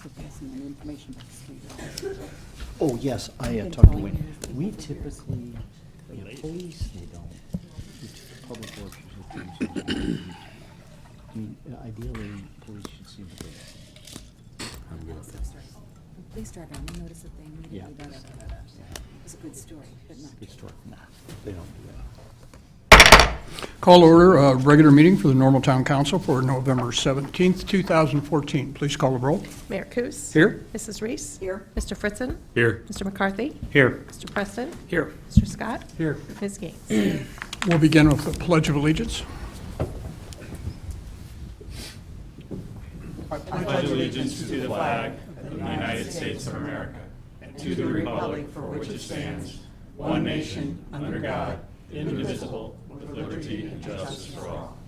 for passing on information about the street. Oh, yes, I been talked to telling Wayne. you We for years. typically, police, they don't. It's public works usually things. I mean, ideally, police should see the bill. Police driver, I noticed that they immediately, Yeah. da, da, da, da, da. It was a good story, but not. Good story. Nah, they don't do that. Call to order a regular meeting for the Normal Town Council for November 17th, 2014. Please call the roll. Mayor Kus. Here. Mrs. Reese. Here. Mr. Fritzen. Here. Mr. McCarthy. Here. Mr. Preston. Here. Mr. Scott. Here. Ms. Gaines. We'll begin with the Pledge of Allegiance. Pledge allegiance to the flag of the United States of America and to the republic for which it stands, one nation, under God, indivisible, with liberty and justice for all.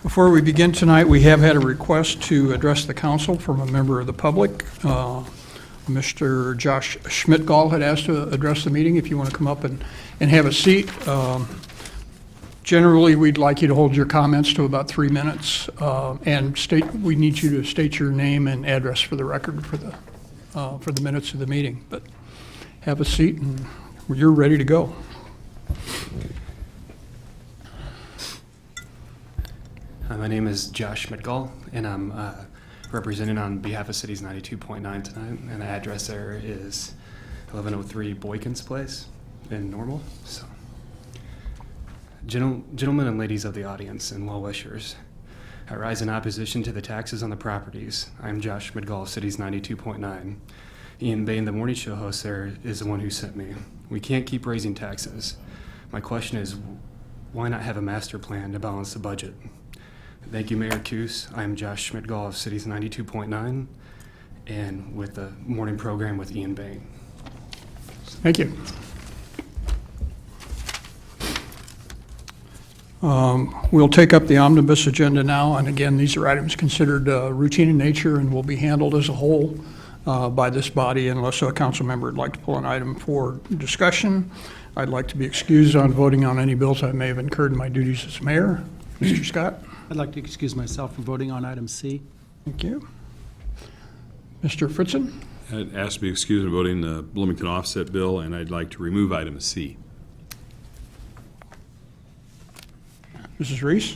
Before we begin tonight, we have had a request to address the council from a member of the public. Mr. Josh Schmidtgall had asked to address the meeting. If you want to come up and have a seat. Generally, we'd like you to hold your comments to about 3 minutes, and we need you to state your name and address for the record for the minutes of the meeting. But have a seat, and you're ready to go. Hi, my name is Josh Schmidtgall, and I'm representing on behalf of Cities 92.9 tonight, and the address there is 1103 Boykins Place in Normal. So, gentlemen and ladies of the audience and well-wishers, I rise in opposition to the taxes on the properties. I am Josh Schmidtgall of Cities 92.9. Ian Bain, the morning show host there, is the one who sent me. We can't keep raising taxes. My question is, why not have a master plan to balance the budget? Thank you, Mayor Kus. I am Josh Schmidtgall of Cities 92.9 and with the morning program with Ian Bain. Thank you. We'll take up the omnibus agenda now, and again, these are items considered routine in nature and will be handled as a whole by this body unless a council member would like to pull an item for discussion. I'd like to be excused on voting on any bills I may have incurred in my duties as mayor. Mr. Scott? I'd like to excuse myself from voting on item C. Thank you. Mr. Fritzen? I'd ask to be excused from voting the Bloomington offset bill, and I'd like to remove item C. Mrs. Reese?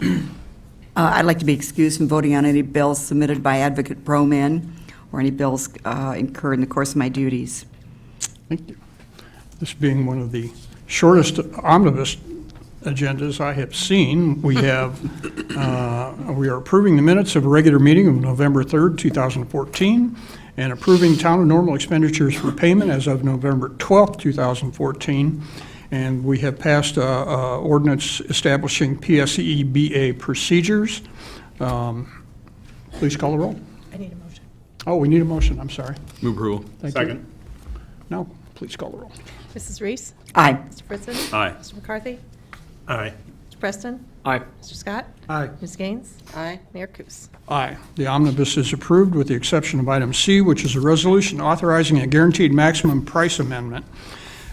I'd like to be excused from voting on any bills submitted by Advocate Broman or any bills incurred in the course of my duties. Thank you. This being one of the shortest omnibus agendas I have seen, we have, we are approving the minutes of a regular meeting of November 3rd, 2014, and approving town of Normal expenditures for payment as of November 12th, 2014. And we have passed ordinance establishing PSEBA procedures. Please call the roll. I need a motion. Oh, we need a motion, I'm sorry. Move approval. Thank you. Second. No, please call the roll. Mrs. Reese. Aye. Mr. Fritzen. Aye. Mr. McCarthy. Aye. Mr. Preston. Aye. Mr. Scott. Aye. Ms. Gaines. Aye. Mayor Kus. Aye. The omnibus is approved with the exception of item C, which is a resolution authorizing a guaranteed maximum price amendment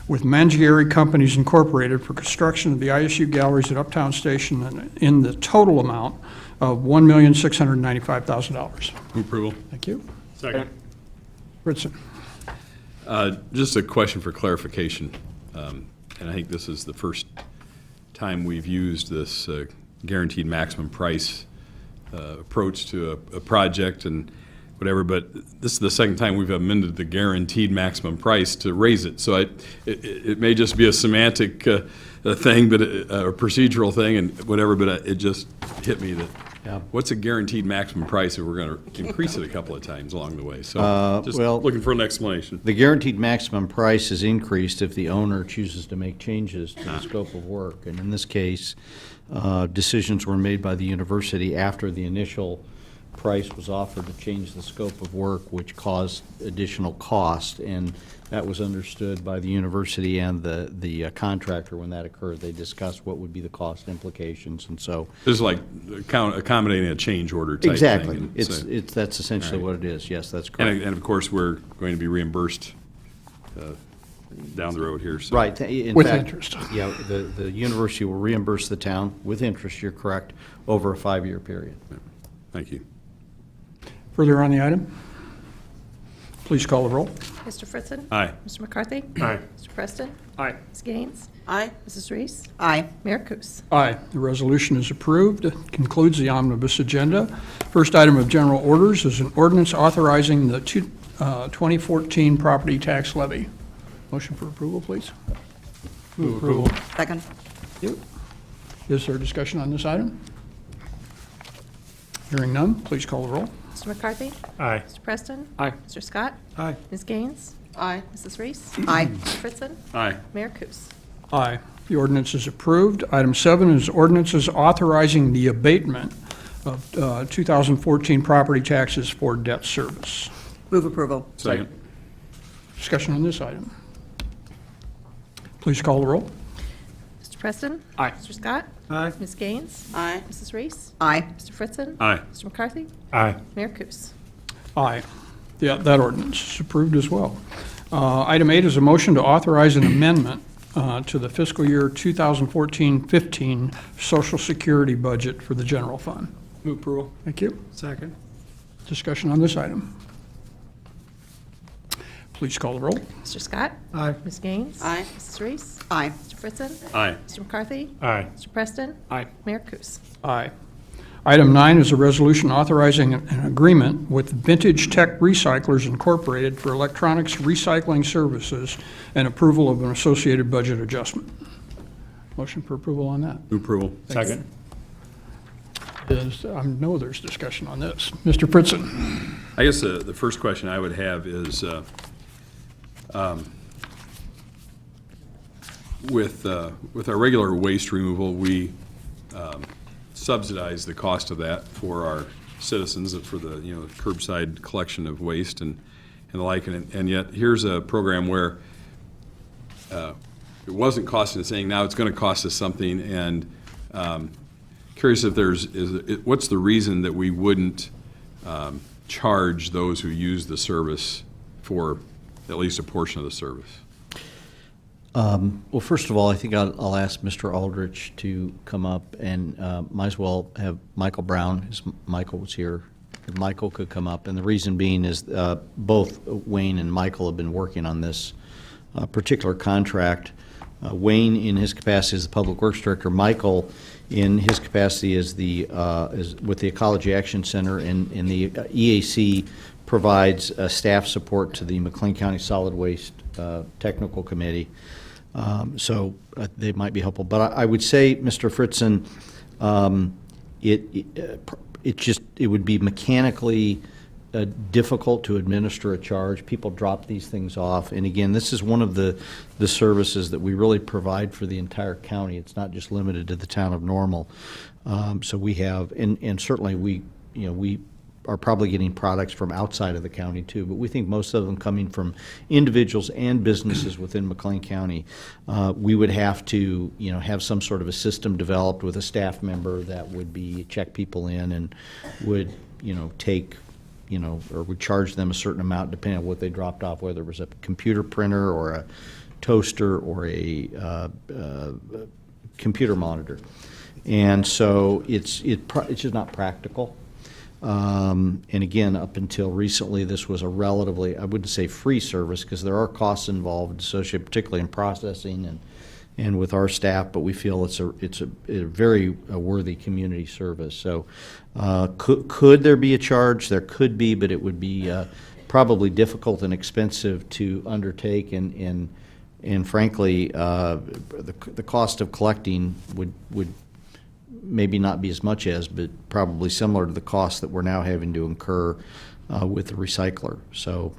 with Mangieri Companies Incorporated for construction of the ISU galleries at Uptown Station in the total amount of $1,695,000. Move approval. Thank you. Second. Ritson. Just a question for clarification, and I think this is the first time we've used this guaranteed maximum price approach to a project and whatever, but this is the second time we've amended the guaranteed maximum price to raise it. So it may just be a semantic thing, but a procedural thing and whatever, but it just hit me that what's a guaranteed maximum price if we're going to increase it a couple of times along the way? So just well, looking for an explanation. The guaranteed maximum price is increased if the owner chooses to make changes to the scope of work. And in this case, decisions were made by the university after the initial price was offered to change the scope of work, which caused additional cost. And that was understood by the university and the contractor when that occurred. They discussed what would be the cost implications, and so. This is like accommodating a change order type Exactly. thing. That's essentially All right. what it is. Yes, that's correct. And of course, we're going to be reimbursed down the road here, so. Right. In With fact, interest. Yeah, the university will reimburse the town with interest, you're correct, over a 5-year period. Thank you. Further on the item? Please call the roll. Mr. Fritzen? Aye. Mr. McCarthy? Aye. Mr. Preston? Aye. Ms. Gaines? Aye. Mrs. Reese? Aye. Mayor Kus? Aye. The resolution is approved. It concludes the omnibus agenda. First item of general orders is an ordinance authorizing the 2014 property tax levy. Motion for approval, please. Move approval. Second. Is there discussion on this item? Hearing none, please call the roll. Mr. McCarthy? Aye. Mr. Preston? Aye. Mr. Scott? Aye. Ms. Gaines? Aye. Mrs. Reese? Aye. Mr. Fritzen? Aye. Mayor Kus? Aye. The ordinance is approved. Item 7 is ordinances authorizing the abatement of 2014 property taxes for debt service. Move approval. Second. Discussion on this item. Please call the roll. Mr. Preston? Aye. Mr. Scott? Aye. Ms. Gaines? Aye. Mrs. Reese? Aye. Mr. Fritzen? Aye. Mr. McCarthy? Aye. Mayor Kus? Aye. Yeah, that ordinance is approved as well. Item 8 is a motion to authorize an amendment to the fiscal year 2014-15 Social Security budget for the general fund. Move approval. Thank you. Second. Discussion on this item. Please call the roll. Mr. Scott? Aye. Ms. Gaines? Aye. Mrs. Reese? Aye. Mr. Fritzen? Aye. Mr. McCarthy? Aye. Mr. Preston? Aye. Mayor Kus? Aye. Item 9 is a resolution authorizing an agreement with Vintage Tech Recyclers Incorporated for electronics recycling services and approval of an associated budget adjustment. Motion for approval on that. Move approval. Second. I know there's discussion on this. Mr. Fritzen. I guess the first question I would have is, with our regular waste removal, we subsidize the cost of that for our citizens, for the, curbside collection of waste and the like, and yet here's a program where it wasn't costing us anything, now it's going to cost us something, and curious if what's the reason that we wouldn't charge those who use the service for at least a portion of the service? Well, first of all, I think I'll ask Mr. Aldrich to come up, and might as well have Michael Brown, as Michael was here. If Michael could come up, and the reason being is both Wayne and Michael have been working on this particular contract. Wayne in his capacity as the Public Works Director, Michael in his capacity as as with the Ecology Action Center, and the EAC provides staff support to the McLean County Solid Waste Technical Committee. So they might be helpful. But I would say, Mr. Fritzen, it would be mechanically difficult to administer a charge. People drop these things off. And again, this is one of the services that we really provide for the entire county. It's not just limited to the town of Normal. So we have, and certainly we are probably getting products from outside of the county too, but we think most of them coming from individuals and businesses within McLean County. We would have to, have some sort of a system developed with a staff member that would check people in and would, take, or would charge them a certain amount depending on what they dropped off, whether it was a computer printer or a toaster or a computer monitor. And so it's just not practical. And again, up until recently, this was a relatively, I wouldn't say free service, because there are costs involved associated particularly in processing and with our staff, but we feel it's a very worthy community service. So could there be a charge? There could be, but it would be probably difficult and expensive to undertake, and frankly, the cost of collecting would maybe not be as much as, but probably similar to the cost that we're now having to incur with the recycler. So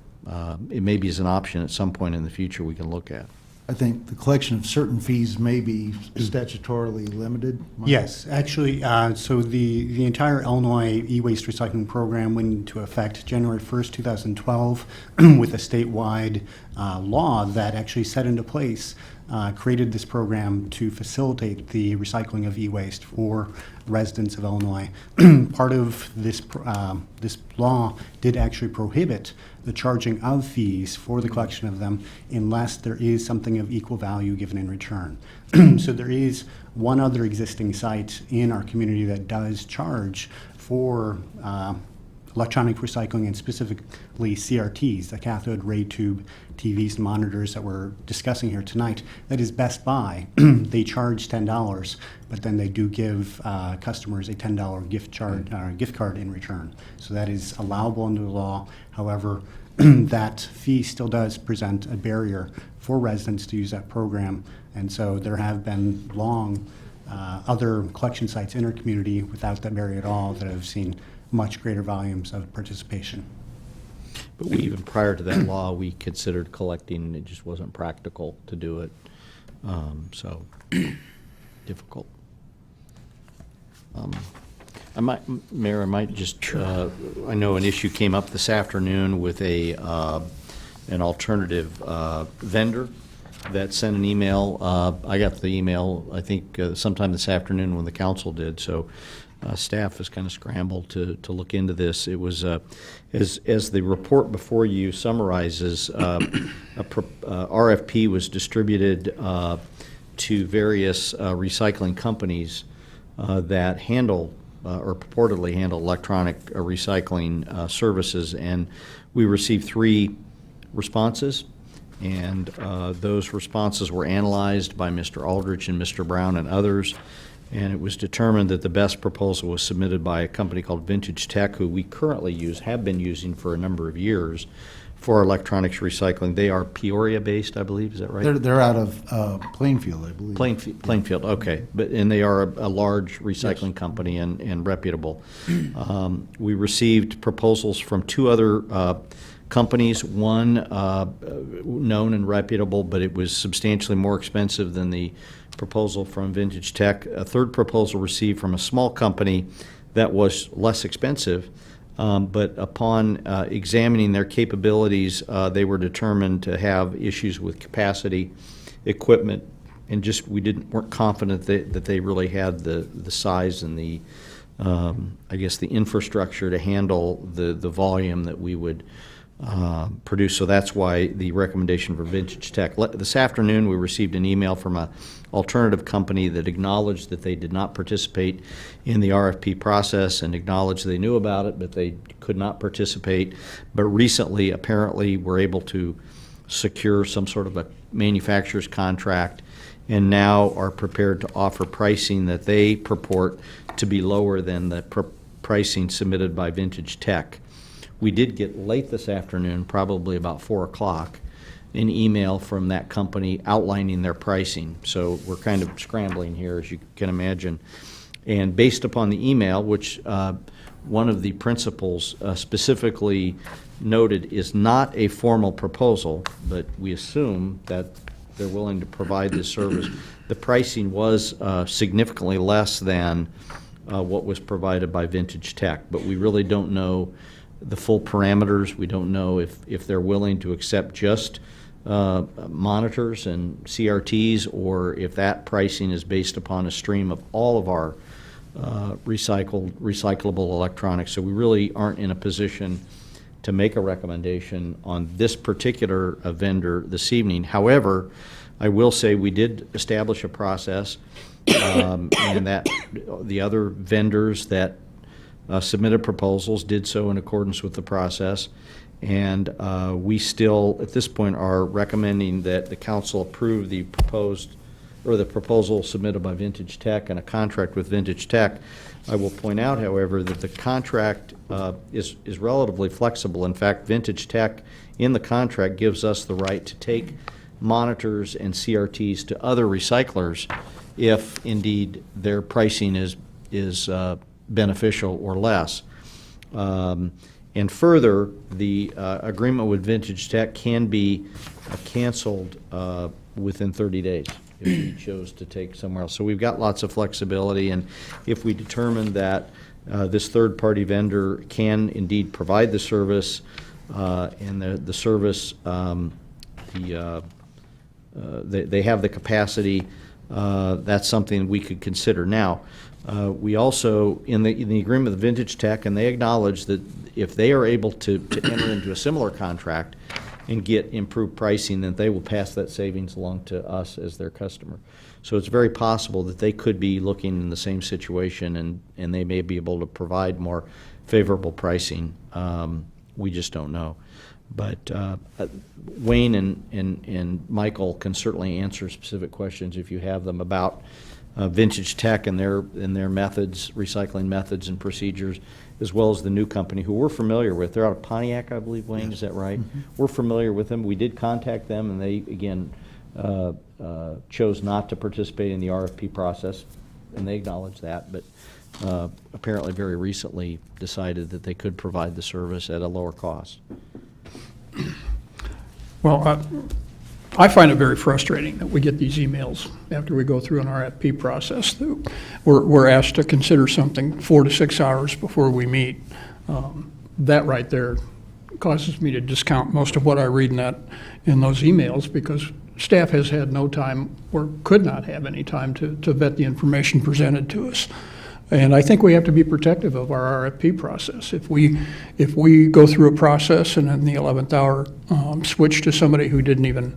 it may be as an option at some point in the future we can look at. I think the collection of certain fees may be statutorily limited. Yes, actually, so the entire Illinois e-waste recycling program went into effect January 1st, 2012 with a statewide law that actually set into place, created this program to facilitate the recycling of e-waste for residents of Illinois. Part of this law did actually prohibit the charging of fees for the collection of them unless there is something of equal value given in return. So there is one other existing site in our community that does charge for electronic recycling, and specifically CRTs, the cathode ray tube TVs and monitors that we're discussing here tonight. That is Best Buy. They charge $10, but then they do give customers a $10 gift card in return. So that is allowable under the law. However, that fee still does present a barrier for residents to use that program. And so there have been long other collection sites in our community without that barrier at all that have seen much greater volumes of participation. But we, even prior to that law, we considered collecting, and it just wasn't practical to do it. So, difficult. Mayor, I might just, I know an issue came up this afternoon with an alternative vendor that sent an email. I got the email, I think, sometime this afternoon when the council did, so staff has kind of scrambled to look into this. It was, as the report before you summarizes, RFP was distributed to various recycling companies that handle or purportedly handle electronic recycling services, and we received 3 responses, and those responses were analyzed by Mr. Aldrich and Mr. Brown and others, and it was determined that the best proposal was submitted by a company called Vintage Tech, who we currently have been using for a number of years for electronics recycling. They are Peoria-based, I believe, is that right? They're out of Plainfield, I believe. Plainfield, okay. And they are a large recycling company and reputable. We received proposals from 2 other companies, one known and reputable, but it was substantially more expensive than the proposal from Vintage Tech. A third proposal received from a small company that was less expensive, but upon examining their capabilities, they were determined to have issues with capacity, equipment, and just weren't confident that they really had the size and the I guess the infrastructure to handle the volume that we would produce. So that's why the recommendation for Vintage Tech. This afternoon we received an email from an alternative company that acknowledged that they did not participate in the RFP process and acknowledged they knew about it, but they could not participate. But recently apparently were able to secure some sort of a manufacturer's contract and now are prepared to offer pricing that they purport to be lower than the pricing submitted by Vintage Tech. We did get late this afternoon, probably about 4 o'clock, an email from that company outlining their pricing. So we're kind of scrambling here, as you can imagine. And based upon the email, which one of the principals specifically noted is not a formal proposal, but we assume that they're willing to provide this service, the pricing was significantly less than what was provided by Vintage Tech. But we really don't know the full parameters. We don't know if they're willing to accept just monitors and CRTs, or if that pricing is based upon a stream of all of our recyclable electronics. So we really aren't in a position to make a recommendation on this particular vendor this evening. However, I will say we did establish a process, and that the other vendors that submitted proposals did so in accordance with the process, and we still at this point are recommending that the council approve the proposal submitted by Vintage Tech and a contract with Vintage Tech. I will point out, however, that the contract is relatively flexible. In fact, Vintage Tech in the contract gives us the right to take monitors and CRTs to other recyclers if indeed their pricing is beneficial or less. And further, the agreement with Vintage Tech can be canceled within 30 days if we chose to take somewhere else. So we've got lots of flexibility, and if we determine that this third-party vendor can indeed provide the service, and the service, they have the capacity, that's something we could consider. Now, we also, in the agreement with Vintage Tech, and they acknowledge that if they are able to enter into a similar contract and get improved pricing, then they will pass that savings along to us as their customer. So it's very possible that they could be looking in the same situation, and they may be able to provide more favorable pricing. We just don't know. But Wayne and Michael can certainly answer specific questions if you have them about Vintage Tech and their methods, recycling methods and procedures, as well as the new company who we're familiar with. They're out of Pontiac, I believe, Wayne, is that right? Mm-hmm. We're familiar with them. We did contact them, and they, again, chose not to participate in the RFP process, and they acknowledge that, but apparently very recently decided that they could provide the service at a lower cost. Well, I find it very frustrating that we get these emails after we go through an RFP process. That we're asked to consider something 4 to 6 hours before we meet. That right there causes me to discount most of what I read in those emails, because staff has had no time, or could not have any time, to vet the information presented to us. And I think we have to be protective of our RFP process. If we go through a process and in the 11th hour switch to somebody who didn't even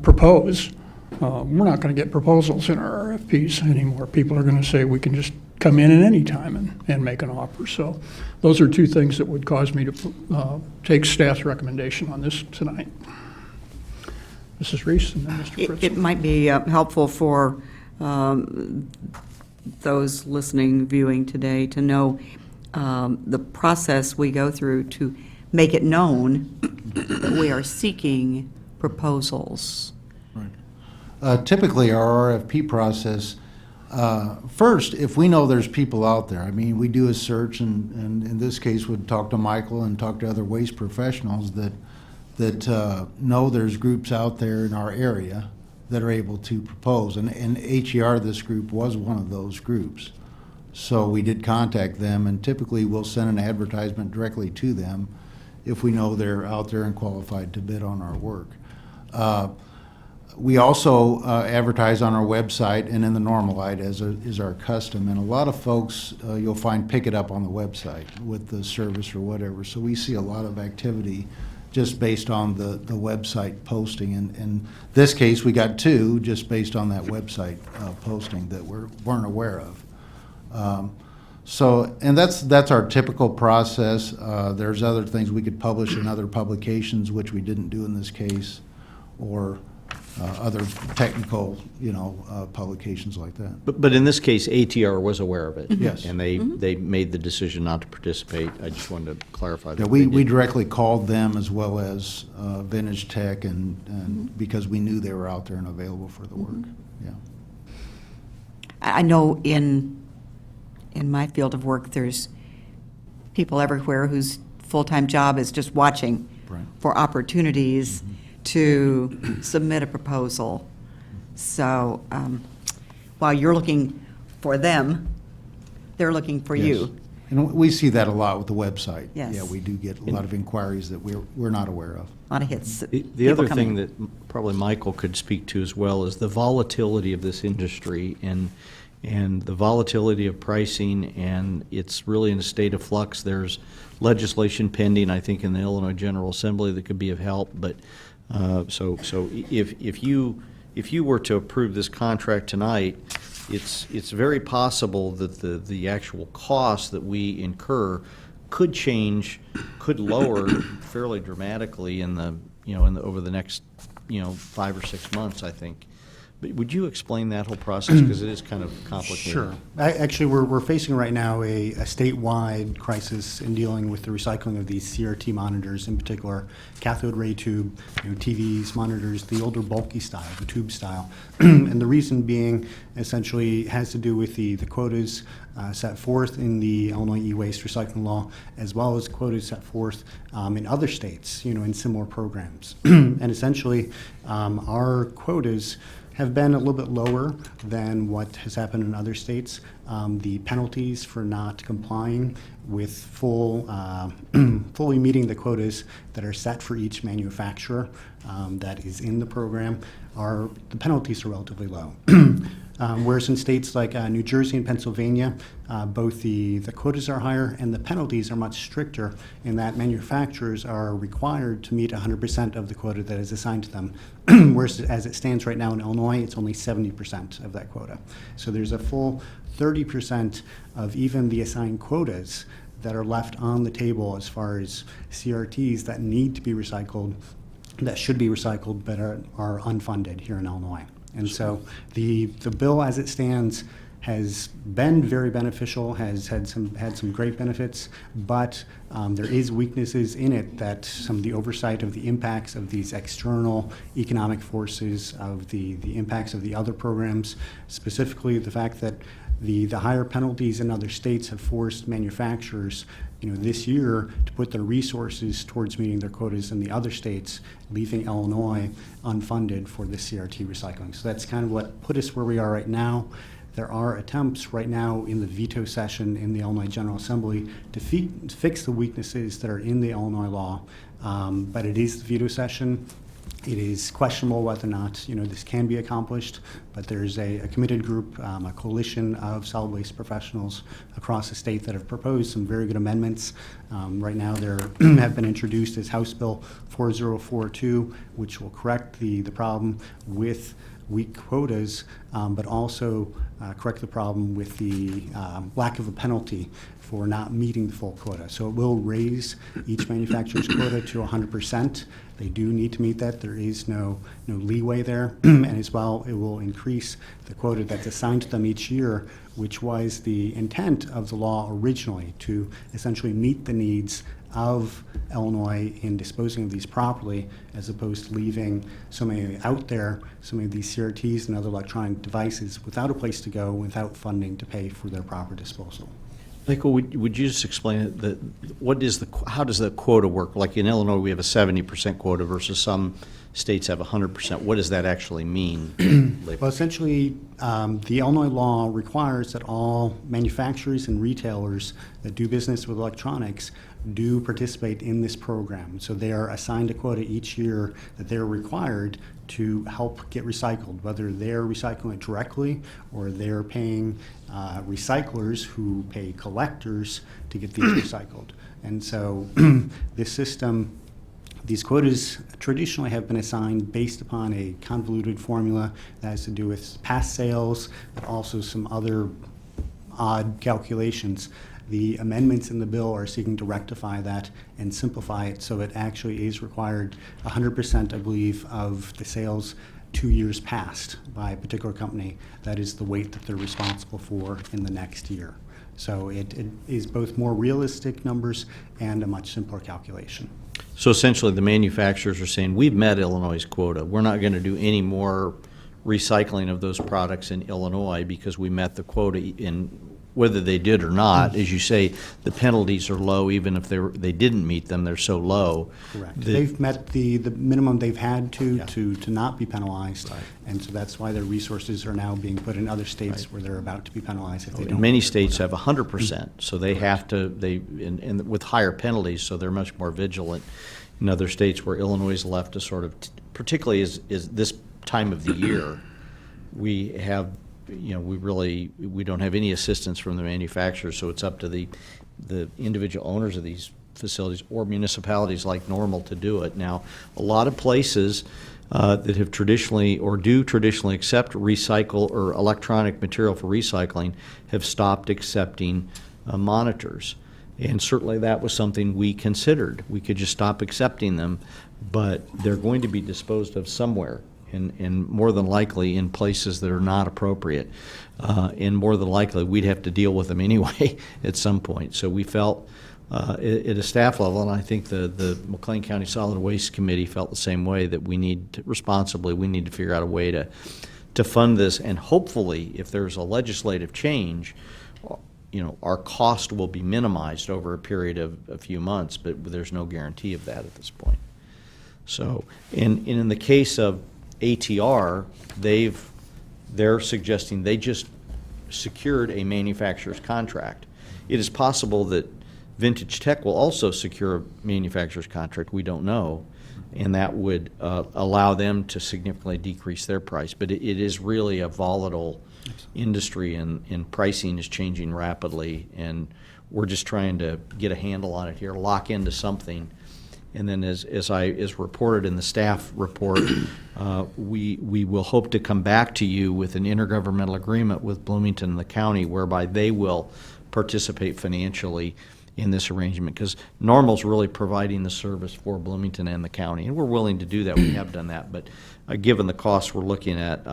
propose, we're not going to get proposals in our RFPs anymore. People are going to say we can just come in at any time and make an offer. So those are two things that would cause me to take staff's recommendation on this tonight. Mrs. Reese and then Mr. Fritz. It might be helpful for those listening, viewing today, to know the process we go through to make it known that we are seeking proposals. Typically, our RFP process, first, if we know there's people out there, I mean, we do a search, and in this case, would talk to Michael and talk to other waste professionals that know there's groups out there in our area that are able to propose. And HER, this group, was one of those groups. So we did contact them, and typically we'll send an advertisement directly to them if we know they're out there and qualified to bid on our work. We also advertise on our website and in the Normal-Lite, as is our custom. And a lot of folks you'll find pick it up on the website with the service or whatever. So we see a lot of activity just based on the website posting. And in this case, we got 2 just based on that website posting that we weren't aware of. So, and that's our typical process. There's other things we could publish in other publications, which we didn't do in this case, or other technical, publications like that. But in this case, ATR was aware of it. Yes. And they made the decision not to participate. I just wanted to clarify that. Yeah, we directly called them as well as Vintage Tech, and because we knew they were out there and available for the work. Yeah. I know in my field of work, there's people everywhere whose full-time job is just watching Right. for opportunities to submit a proposal. So while you're looking for them, they're looking for Yes. you. And we see that a lot with the website. Yes. Yeah, we do get a lot of inquiries that we're not aware of. A lot of hits. The People other coming. thing that probably Michael could speak to as well is the volatility of this industry and the volatility of pricing, and it's really in a state of flux. There's legislation pending, I think, in the Illinois General Assembly that could be of help, but so if you were to approve this contract tonight, it's very possible that the actual cost that we incur could change, could lower fairly dramatically over the next 5 or 6 months, I think. But would you explain that whole process, because it is kind of complicated? Sure. Actually, we're facing right now a statewide crisis in dealing with the recycling of these CRT monitors, in particular cathode ray tube, TVs, monitors, the older bulky style, the tube style. And the reason being essentially has to do with the quotas set forth in the Illinois e-waste recycling law, as well as quotas set forth in other states, in similar programs. And essentially, our quotas have been a little bit lower than what has happened in other states. The penalties for not complying with fully meeting the quotas that are set for each manufacturer that is in the program the penalties are relatively low. Whereas in states like New Jersey and Pennsylvania, both the quotas are higher and the penalties are much stricter in that manufacturers are required to meet 100% of the quota that is assigned to them. Whereas as it stands right now in Illinois, it's only 70% of that quota. So there's a full 30% of even the assigned quotas that are left on the table as far as CRTs that need to be recycled, that should be recycled, but are unfunded here in Illinois. And so the bill as it stands has been very beneficial, has had some great benefits, but there is weaknesses in it that some of the oversight of the impacts of these external economic forces, of the impacts of the other programs, specifically the fact that the higher penalties in other states have forced manufacturers, this year to put their resources towards meeting their quotas in the other states, leaving Illinois unfunded for the CRT recycling. So that's kind of what put us where we are right now. There are attempts right now in the veto session in the Illinois General Assembly to fix the weaknesses that are in the Illinois law, but it is the veto session. It is questionable whether or not this can be accomplished, but there's a committed group, a coalition of solid waste professionals across the state that have proposed some very good amendments. Right now, there have been introduced as House Bill 4042, which will correct the problem with weak quotas, but also correct the problem with the lack of a penalty for not meeting the full quota. So it will raise each manufacturer's quota to 100%. They do need to meet that. There is no leeway there. And as well, it will increase the quota that's assigned to them each year, which was the intent of the law originally, to essentially meet the needs of Illinois in disposing of these properly, as opposed to leaving so many out there, so many of these CRTs and other electronic devices without a place to go, without funding to pay for their proper disposal. Michael, would you just explain it, how does the quota work? Like in Illinois, we have a 70% quota versus some states have 100%. What does that actually mean? Well, essentially, the Illinois law requires that all manufacturers and retailers that do business with electronics do participate in this program. So they are assigned a quota each year that they're required to help get recycled, whether they're recycling it directly or they're paying recyclers who pay collectors to get these recycled. And so this system, these quotas traditionally have been assigned based upon a convoluted formula that has to do with past sales, but also some other odd calculations. The amendments in the bill are seeking to rectify that and simplify it so it actually is required 100%, I believe, of the sales 2 years past by a particular company. That is the weight that they're responsible for in the next year. So it is both more realistic numbers and a much simpler calculation. So essentially, the manufacturers are saying, we've met Illinois' quota. We're not going to do any more recycling of those products in Illinois because we met the quota in whether they did or not. As you say, the penalties are low, even if they didn't meet them, they're so low. Correct. They've met the minimum they've had to not be penalized, right. And so that's why their resources are now being put in other states right. where they're about to be penalized if they don't. Many states have 100%, so they have to, and with higher penalties, so they're much more vigilant. In other states where Illinois is left to sort of, particularly is this time of the year, we have, we don't have any assistance from the manufacturers, so it's up to the individual owners of these facilities or municipalities like Normal to do it. Now, a lot of places that have traditionally or do traditionally accept recycle or electronic material for recycling have stopped accepting monitors. And certainly that was something we considered. We could just stop accepting them, but they're going to be disposed of somewhere. And more than likely in places that are not appropriate. And more than likely, we'd have to deal with them anyway at some point. So we felt at a staff level, and I think the McLean County Solid Waste Committee felt the same way, that we need to figure out a way to fund this. And hopefully, if there's a legislative change, our cost will be minimized over a period of a few months, but there's no guarantee of that at this point. So, and in the case of ATR, they're suggesting they just secured a manufacturer's contract. It is possible that Vintage Tech will also secure a manufacturer's contract, we don't know, and that would allow them to significantly decrease their price. But it is really a volatile industry, and pricing is changing rapidly, and we're just trying to get a handle on it here, lock into something. And then as reported in the staff report, we will hope to come back to you with an intergovernmental agreement with Bloomington and the county whereby they will participate financially in this arrangement, because Normal's really providing the service for Bloomington and the county, and we're willing to do that. We have done that, but given the costs we're looking at,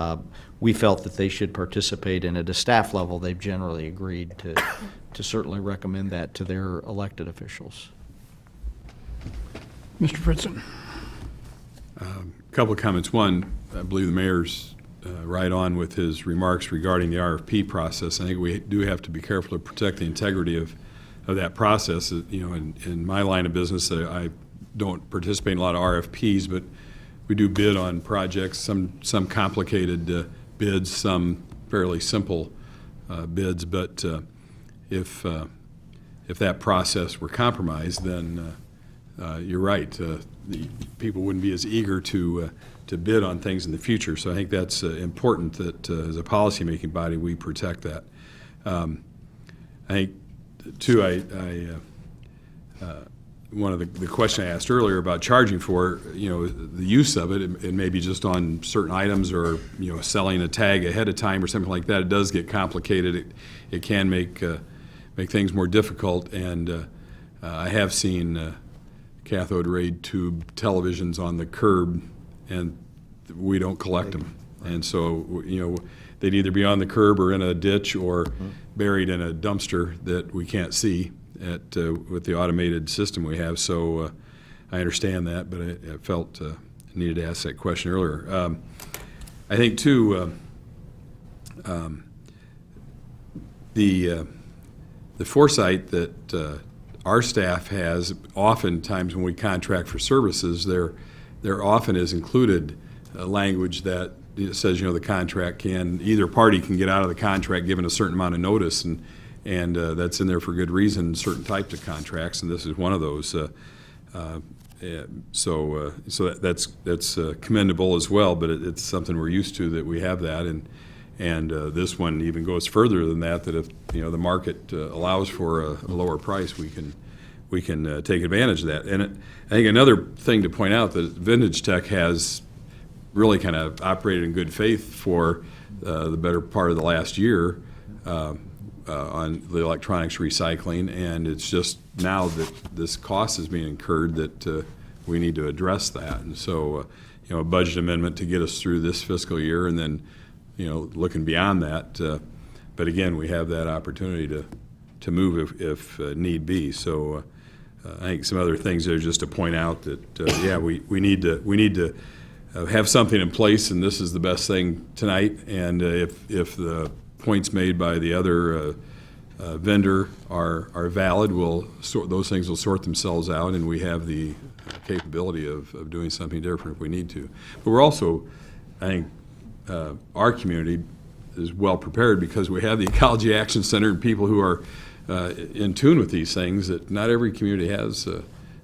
we felt that they should participate, and at a staff level, they've generally agreed to certainly recommend that to their elected officials. Mr. Fritzen. A couple of comments. One, I believe the mayor's right on with his remarks regarding the RFP process. I think we do have to be careful to protect the integrity of that process. You know, in my line of business, I don't participate in a lot of RFPs, but we do bid on projects, some complicated bids, some fairly simple bids. But if that process were compromised, then you're right. The people wouldn't be as eager to bid on things in the future. So I think that's important that as a policymaking body we protect that. I think too. One of the question I asked earlier about charging for, you know, the use of it, it may be just on certain items, or you know, selling a tag ahead of time or something like that. It does get complicated. It can make things more difficult. And I have seen cathode ray tube televisions on the curb, and we don't collect them. And so, you know, they'd either be on the curb or in a ditch or buried in a dumpster that we can't see with the automated system we have. So I understand that, but I felt I needed to ask that question earlier. I think too, the foresight that our staff has, oftentimes when we contract for services, there often is included language that says, you know, the contract either party can get out of the contract given a certain amount of notice, and that's in there for good reason, certain types of contracts, and this is one of those. So that's commendable as well, but it's something we're used to, that we have that, and this one even goes further than that, that if, you know, the market allows for a lower price, we can take advantage of that. And I think another thing to point out, that Vintage Tech has really kind of operated in good faith for the better part of the last year on the electronics recycling, and it's just now that this cost is being incurred that we need to address that. And so, you know, a budget amendment to get us through this fiscal year, and then, you know, looking beyond that. But again, we have that opportunity to move if need be. So I think some other things there just to point out that yeah, we need to have something in place, and this is the best thing tonight. And if the points made by the other vendor are valid, those things will sort themselves out, and we have the capability of doing something different if we need to. But we're also, I think, our community is well prepared because we have the Ecology Action Center and people who are in tune with these things, that not every community has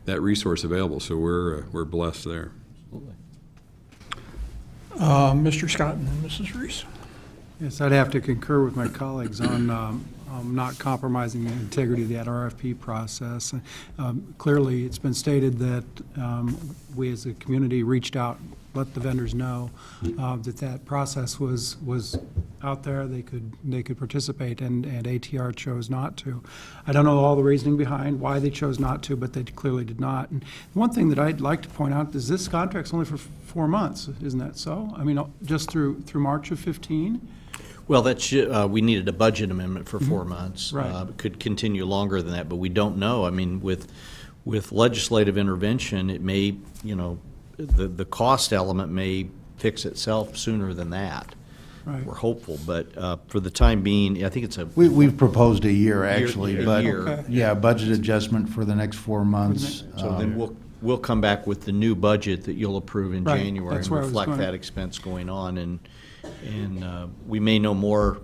that resource available. So we're blessed there. Mr. Scott and then Mrs. Reese. Yes, I'd have to concur with my colleagues on not compromising the integrity of that RFP process. Clearly, it's been stated that we as a community reached out, let the vendors know that process was out there. They could participate, and ATR chose not to. I don't know all the reasoning behind why they chose not to, but they clearly did not. And one thing that I'd like to point out is this contract's only for 4 months, isn't that so? I mean, just through March of 15? Well, we needed a budget amendment for 4 months. Right. It could continue longer than that, but we don't know. I mean, with legislative intervention, it may, you know, the cost element may fix itself sooner than that. Right. We're hopeful, but for the time being, I think it's We've proposed a year, actually, a but, year. Okay. yeah, budget adjustment for the next 4 months. So then we'll come back with the new budget that you'll approve in Right, January that's and where I was reflect going. that expense going on, and we may know more,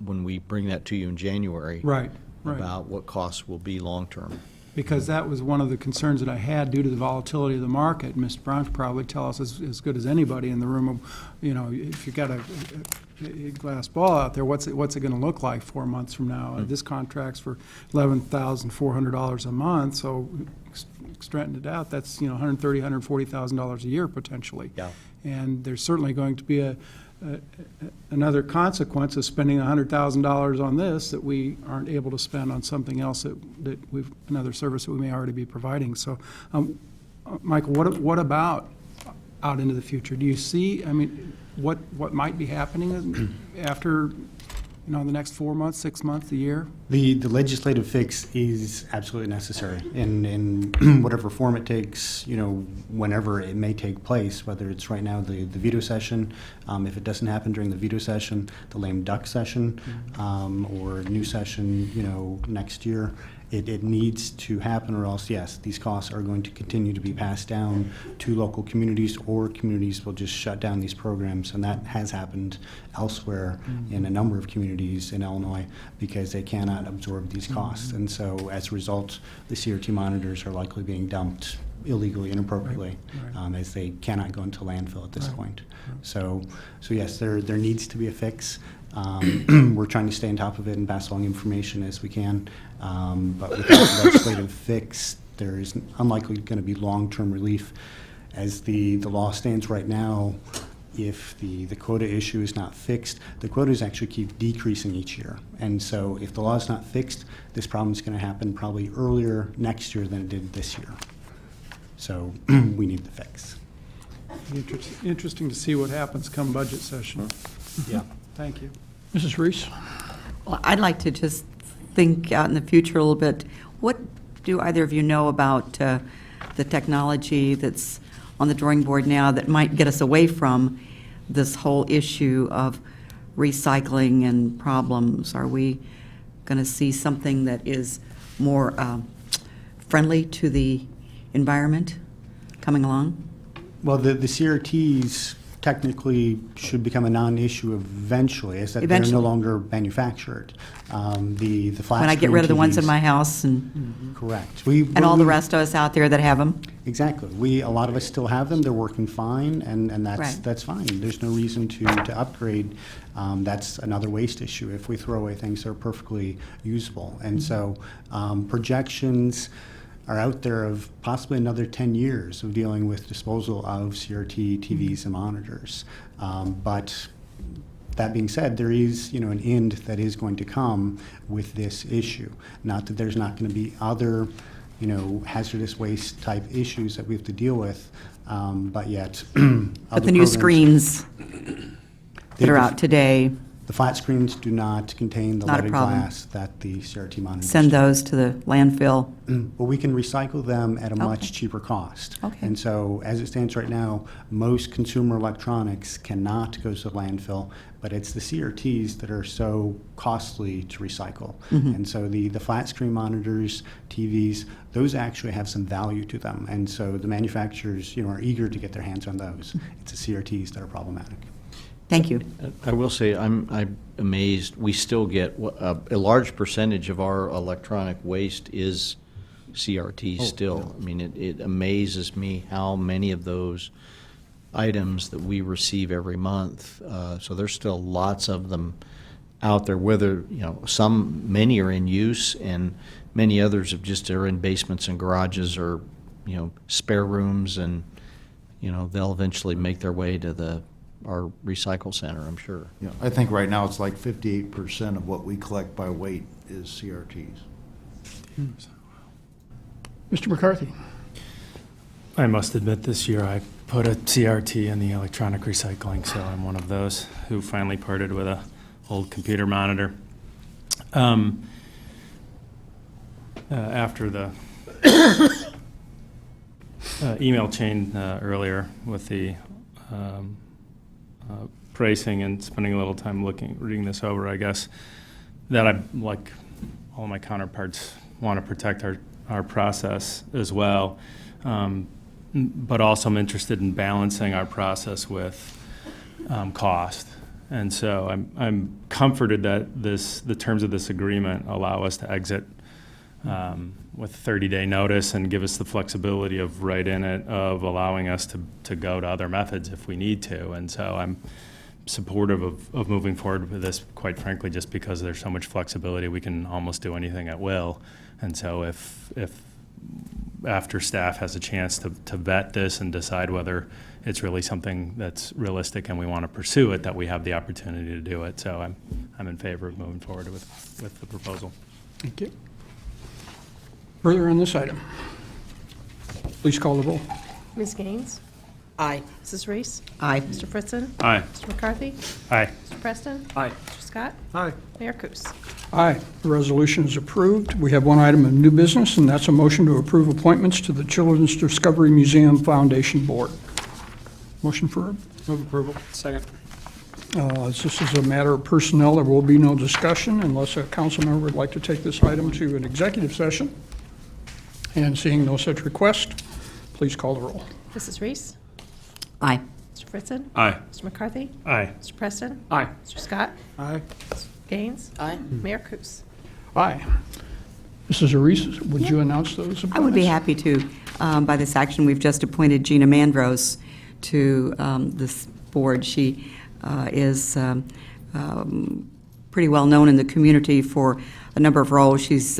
when we bring that to you in January. Right. About what costs will be long-term. Because that was one of the concerns that I had due to the volatility of the market. Mr. Brown could probably tell us as good as anybody in the room, if you've got a glass ball out there, what's it going to look like 4 months from now? This contract's for $11,400 a month, so extending it out, that's, $130,000, $140,000 a year potentially. Yeah. And there's certainly going to be another consequence of spending $100,000 on this that we aren't able to spend on something else another service that we may already be providing. So, Michael, what about out into the future? Do you see, what might be happening after, the next 4 months, 6 months, a year? The legislative fix is absolutely necessary in whatever form it takes, whenever it may take place, whether it's right now the veto session, if it doesn't happen during the veto session, the lame duck session, or new session, next year. It needs to happen, or else, yes, these costs are going to continue to be passed down to local communities, or communities will just shut down these programs, and that has happened elsewhere in a number of communities in Illinois because they cannot absorb these costs. And so, as a result, the CRT monitors are likely being dumped illegally, inappropriately, Right. as they cannot go into landfill at this point. So yes, there needs to be a fix. We're trying to stay on top of it and pass along information as we can. But without the legislative fix, there is unlikely going to be long-term relief. As the law stands right now, if the quota issue is not fixed, the quotas actually keep decreasing each year. And so if the law is not fixed, this problem is going to happen probably earlier next year than it did this year. So we need the fix. Interesting to see what happens come budget session. Yeah. Thank you. Mrs. Reese? Well, I'd like to just think out in the future a little bit. What do either of you know about the technology that's on the drawing board now that might get us away from this whole issue of recycling and problems? Are we going to see something that is more friendly to the environment coming along? Well, the CRTs technically should become a non-issue eventually, as that they're Eventually. no longer manufactured. The flat When I get screen rid of the ones in TVs my house and Correct. and all the rest of us out there that have them? Exactly. A lot of us still have them. They're working fine, and Right. that's fine. There's no reason to upgrade. That's another waste issue if we throw away things that are perfectly usable. And so projections are out there of possibly another 10 years of dealing with disposal of CRT TVs and monitors. But that being said, there is, an end that is going to come with this issue. Not that there's not going to be other, hazardous waste type issues that we have to deal with, but yet. But the new screens that are out today, The flat screens do not contain the Not a leaded problem. glass that the CRT monitors send do. those to the landfill. Well, we can recycle them at a Okay. much cheaper cost. Okay. And so, as it stands right now, most consumer electronics cannot go to the landfill, but it's the CRTs that are so costly to recycle. And so the flat screen monitors, TVs, those actually have some value to them. And so the manufacturers, are eager to get their hands on those. It's the CRTs that are problematic. Thank you. I will say, I'm amazed, we still get, a large percentage of our electronic waste is CRT still. I mean, it amazes me how many of those items that we receive every month. So there's still lots of them out there, whether, many are in use, and many others are in basements and garages or, spare rooms, and, they'll eventually make their way to our recycle center, I'm sure. Yeah, I think right now it's like 58% of what we collect by weight is CRTs. Mr. McCarthy? I must admit, this year I put a CRT in the electronic recycling, so I'm one of those who finally parted with a old computer monitor. After the email chain earlier with the pricing and spending a little time reading this over, I guess that I, like all my counterparts, want to protect our process as well. but also I'm interested in balancing our process with cost. And so I'm comforted that the terms of this agreement allow us to exit with 30-day notice and give us the flexibility of right in it of allowing us to go to other methods if we need to. And so I'm supportive of moving forward with this, quite frankly, just because there's so much flexibility. We can almost do anything at will. And so if after staff has a chance to vet this and decide whether it's really something that's realistic and we want to pursue it, that we have the opportunity to do it. So I'm in favor of moving forward with the proposal. Thank you. Further on this item? Please call the roll. Ms. Gaines? Aye. Mrs. Reese? Aye. Mr. Fritzen? Aye. Mr. McCarthy? Aye. Mr. Preston? Aye. Mr. Scott? Aye. Mayor Kus? Aye. The resolution is approved. We have one item of new business, and that's a motion to approve appointments to the Children's Discovery Museum Foundation Board. Motion for, Move approval. Second. as this is a matter of personnel, there will be no discussion unless a council member would like to take this item to an executive session. And seeing no such request, please call the roll. Mrs. Reese? Aye. Mr. Fritzen? Aye. Mr. McCarthy? Aye. Mr. Preston? Aye. Mr. Scott? Aye. Gaines? Aye. Mayor Kus? Aye. Mrs. Arias, would you announce those appointments? I would be happy to. By this action, we've just appointed Gina Mandros to this board. She is pretty well known in the community for a number of roles. She's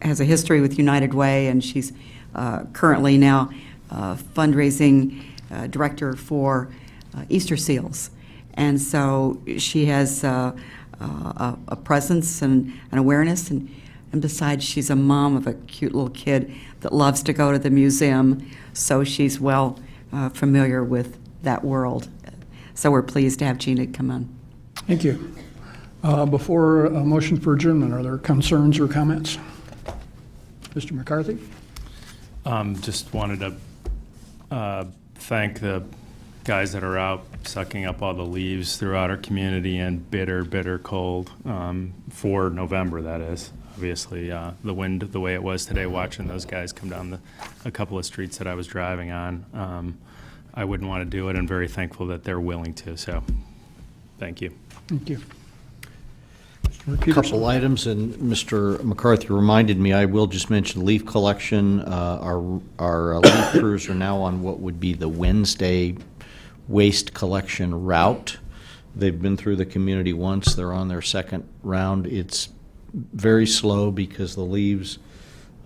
has a history with United Way, and she's currently now fundraising director for Easter Seals. And so she has a presence and an awareness, and besides, she's a mom of a cute little kid that loves to go to the museum, so she's well familiar with that world. So we're pleased to have Gina come on. Thank you. Before a motion for adjournment, are there concerns or comments? Mr. McCarthy? Just wanted to thank the guys that are out sucking up all the leaves throughout our community and bitter cold for November, that is. Obviously, the wind, the way it was today, watching those guys come down a couple of streets that I was driving on, I wouldn't want to do it. I'm very thankful that they're willing to, so thank you. Thank you. A couple items, and Mr. McCarthy reminded me, I will just mention leaf collection. Our leaf crews are now on what would be the Wednesday waste collection route. They've been through the community once. They're on their second round. It's very slow because the leaves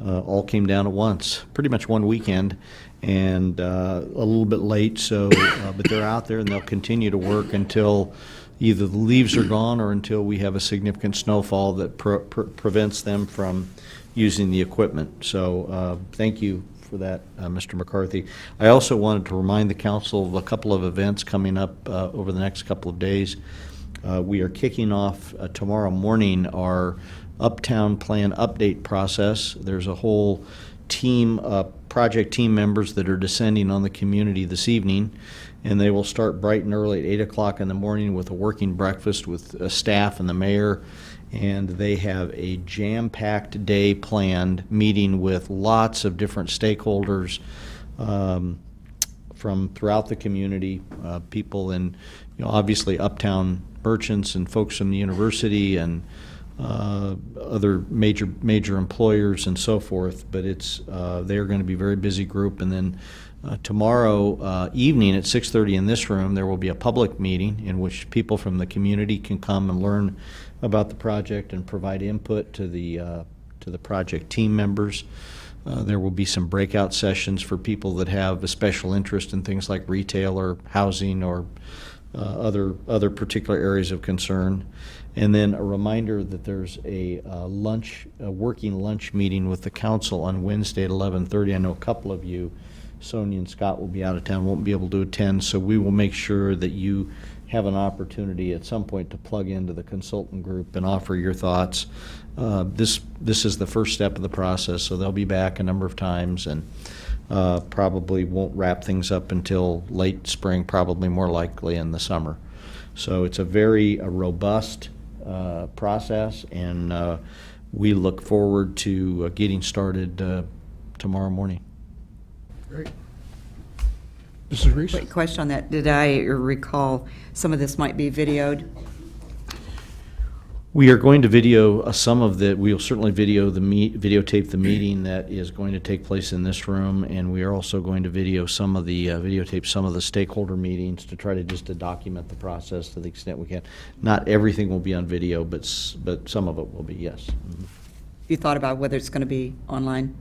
all came down at once, pretty much one weekend, and a little bit late. So, but they're out there and they'll continue to work until either the leaves are gone or until we have a significant snowfall that prevents them from using the equipment. So, thank you for that, Mr. McCarthy. I also wanted to remind the council of a couple of events coming up over the next couple of days. We are kicking off tomorrow morning our Uptown Plan update process. There's a whole team, project team members that are descending on the community this evening, and they will start bright and early at 8 o'clock in the morning with a working breakfast with staff and the mayor. And they have a jam-packed day planned, meeting with lots of different stakeholders from throughout the community, people in, obviously Uptown merchants and folks from the university and other major employers and so forth. But it's they're going to be a very busy group. And then tomorrow evening at 6:30 in this room, there will be a public meeting in which people from the community can come and learn about the project and provide input to the project team members. There will be some breakout sessions for people that have a special interest in things like retail or housing or other particular areas of concern. And then a reminder that there's a working lunch meeting with the council on Wednesday at 11:30. I know a couple of you, Sonia and Scott, will be out of town, won't be able to attend, so we will make sure that you have an opportunity at some point to plug into the consultant group and offer your thoughts. This is the first step of the process, so they'll be back a number of times, and probably won't wrap things up until late spring, probably more likely in the summer. So it's a very robust process, and we look forward to getting started tomorrow morning. Mrs. Reese? Quick question on that. Did I recall some of this might be videoed? We are going to video some of the, we'll certainly videotape the meeting that is going to take place in this room, and we are also going to videotape some of the stakeholder meetings to try to document the process to the extent we can. Not everything will be on video, but some of it will be, yes. Mhm. You thought about whether it's going to be online?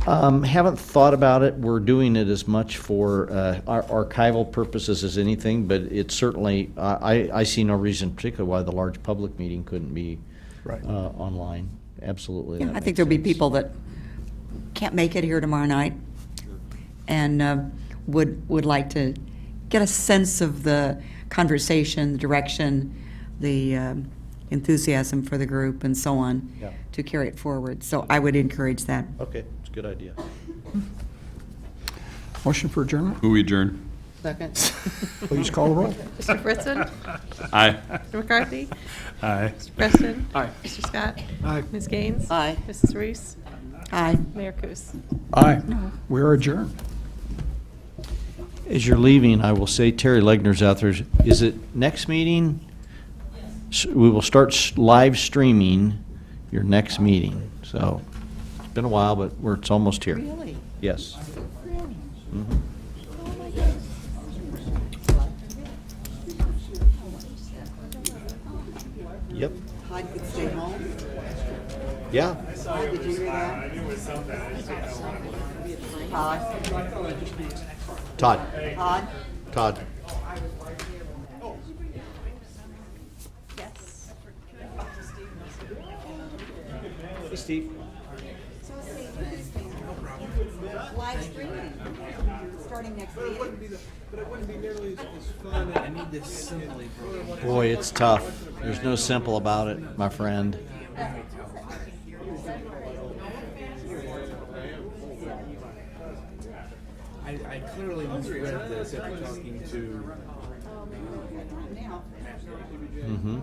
Haven't thought about it. We're doing it as much for our archival purposes as anything, but it's certainly, I see no reason particularly why the large public meeting couldn't be Right. online. Absolutely. Yeah, that I think makes there'll be sense. people that can't make it here tomorrow night and would like to get a sense of the conversation, the direction, the enthusiasm for the group and so on Yeah. to carry it forward. So I would encourage that. Okay, it's a good idea. Motion for adjournment? Who we adjourn? Second. Please call the roll. Mr. Fritson? Aye. Mr. McCarthy? Aye. Mr. Preston? Aye. Mr. Scott? Aye. Ms. Gaines? Aye. Mrs. Reese? Aye. Mayor Kus? Aye. We are adjourned. As you're leaving, I will say Terry Legner's out there. Is it next meeting? We will start live streaming your next meeting. So it's been a while, but it's almost here. Really? Yes. Mhm. Yep. Todd could stay home. Yeah. Did you hear that? Todd? Todd. Todd? Todd. Hey, Steve. Live streaming, starting next meeting. Boy, it's tough. There's no simple about it, my friend. I clearly misread this after talking to Mm-hmm.